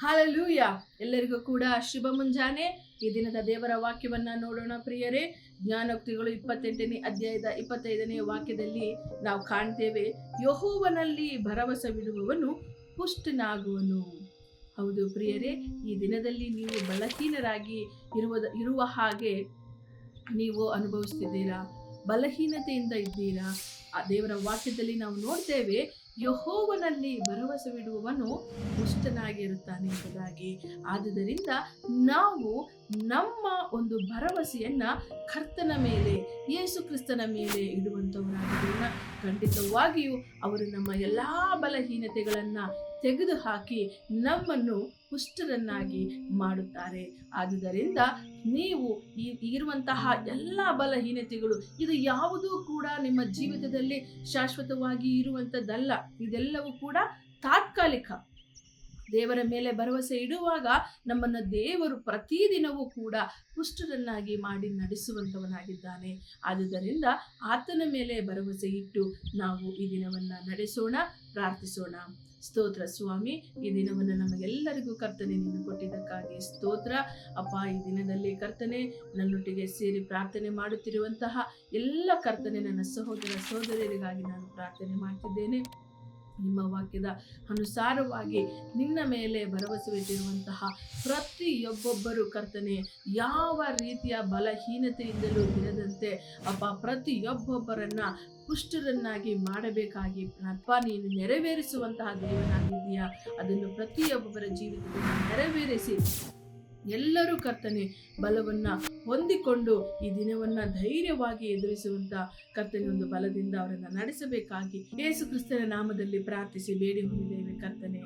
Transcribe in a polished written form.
Hallelujah. ಎಲ್ಲರಿಗೂ ಕೂಡ ಶುಭ ಮುಂಜಾನೆ. ಈ ದಿನದ ದೇವರ ವಾಕ್ಯವನ್ನ ನೋಡೋಣ ಪ್ರಿಯರೇ. ಜ್ಞಾನೋಕ್ತಿಗಳು 28ನೇ ಅಧ್ಯಾಯದ 25ನೇ ವಾಕ್ಯದಲ್ಲಿ ನಾವು ಕಾಣ್ತೇವೆ, ಯೆಹೋವನಲ್ಲಿ ಭರವಸವಿಡುವವನು ಪುಷ್ಟನಾಗುವನು. ಹೌದು ಪ್ರಿಯರೇ, ಈ ದಿನದಲ್ಲಿ ನೀವು ಬಲಹೀನರಾಗಿ ಇರುವ ಹಾಗೆ ನೀವು ಅನುಭವಿಸ್ತಿದ್ದೀರಾ, ಬಲಹೀನತೆಯಿಂದ ಇದ್ದೀರಾ. ಆ ದೇವರ ವಾಕ್ಯದಲ್ಲಿ ನಾವು ನೋಡ್ತೇವೆ, ಯೆಹೋವನಲ್ಲಿ ಭರವಸವಿಡುವವನು ಪುಷ್ಟನಾಗಿರುತ್ತಾನೆ ಎಂಬುದಾಗಿ. ಆದುದರಿಂದ ನಾವು ನಮ್ಮ ಒಂದು ಭರವಸೆಯನ್ನ ಕರ್ತನ ಮೇಲೆ, ಯೇಸು ಕ್ರಿಸ್ತನ ಮೇಲೆ ಇಡುವಂಥವರಾಗಿರೋಣ. ಖಂಡಿತವಾಗಿಯೂ ಅವರು ನಮ್ಮ ಎಲ್ಲಾ ಬಲಹೀನತೆಗಳನ್ನ ತೆಗೆದುಹಾಕಿ ನಮ್ಮನ್ನು ಪುಷ್ಟರನ್ನಾಗಿ ಮಾಡುತ್ತಾರೆ. ಆದುದರಿಂದ ನೀವು ಇರುವಂತಹ ಎಲ್ಲ ಬಲಹೀನತೆಗಳು, ಇದು ಯಾವುದೂ ಕೂಡ ನಿಮ್ಮ ಜೀವಿತದಲ್ಲಿ ಶಾಶ್ವತವಾಗಿ ಇರುವಂಥದ್ದಲ್ಲ. ಇದೆಲ್ಲವೂ ಕೂಡ ತಾತ್ಕಾಲಿಕ. ದೇವರ ಮೇಲೆ ಭರವಸೆ ಇಡುವಾಗ ನಮ್ಮನ್ನು ದೇವರು ಪ್ರತಿದಿನವೂ ಕೂಡ ಪುಷ್ಟರನ್ನಾಗಿ ಮಾಡಿ ನಡೆಸುವಂಥವನಾಗಿದ್ದಾನೆ. ಆದುದರಿಂದ ಆತನ ಮೇಲೆ ಭರವಸೆ ಇಟ್ಟು ನಾವು ಈ ದಿನವನ್ನು ನಡೆಸೋಣ, ಪ್ರಾರ್ಥಿಸೋಣ. ಸ್ತೋತ್ರ ಸ್ವಾಮಿ, ಈ ದಿನವನ್ನು ನಮಗೆಲ್ಲರಿಗೂ ಕರ್ತನೆ ನೀನು ಕೊಟ್ಟಿದ್ದಕ್ಕಾಗಿ ಸ್ತೋತ್ರ ಅಪ್ಪ. ಈ ದಿನದಲ್ಲಿ ಕರ್ತನೆ ನನ್ನೊಟ್ಟಿಗೆ ಸೇರಿ ಪ್ರಾರ್ಥನೆ ಮಾಡುತ್ತಿರುವಂತಹ ಎಲ್ಲ ಕರ್ತನೆ ನನ್ನ ಸಹೋದರ ಸಹೋದರಿಯರಿಗಾಗಿ ನಾನು ಪ್ರಾರ್ಥನೆ ಮಾಡ್ತಿದ್ದೇನೆ. ನಿಮ್ಮ ವಾಕ್ಯದ ಅನುಸಾರವಾಗಿ ನಿನ್ನ ಮೇಲೆ ಭರವಸೆ ಇಟ್ಟಿರುವಂತಹ ಪ್ರತಿಯೊಬ್ಬೊಬ್ಬರು ಕರ್ತನೆ ಯಾವ ರೀತಿಯ ಬಲಹೀನತೆಯಿಂದಲೂ ಇರದಂತೆ ಅಪ್ಪ, ಪ್ರತಿಯೊಬ್ಬೊಬ್ಬರನ್ನ ಪುಷ್ಟರನ್ನಾಗಿ ಮಾಡಬೇಕಾಗಿ ಅಪ್ಪ ನೀನು ನೆರವೇರಿಸುವಂತಹ ದೇವನಾಗಿದ್ದೀಯಾ. ಅದನ್ನು ಪ್ರತಿಯೊಬ್ಬೊಬ್ಬರ ಜೀವಿತದಲ್ಲಿ ನೆರವೇರಿಸಿ ಎಲ್ಲರೂ ಕರ್ತನೆ ಬಲವನ್ನ ಹೊಂದಿಕೊಂಡು ಈ ದಿನವನ್ನ ಧೈರ್ಯವಾಗಿ ಎದುರಿಸುವಂತ ಕರ್ತನೆ ಒಂದು ಬಲದಿಂದ ಅವರನ್ನ ನಡೆಸಬೇಕಾಗಿ ಯೇಸು ಕ್ರಿಸ್ತನ ನಾಮದಲ್ಲಿ ಪ್ರಾರ್ಥಿಸಿ ಬೇಡಿ ಹೊಂದಿದ್ದೇವೆ ಕರ್ತನೆ.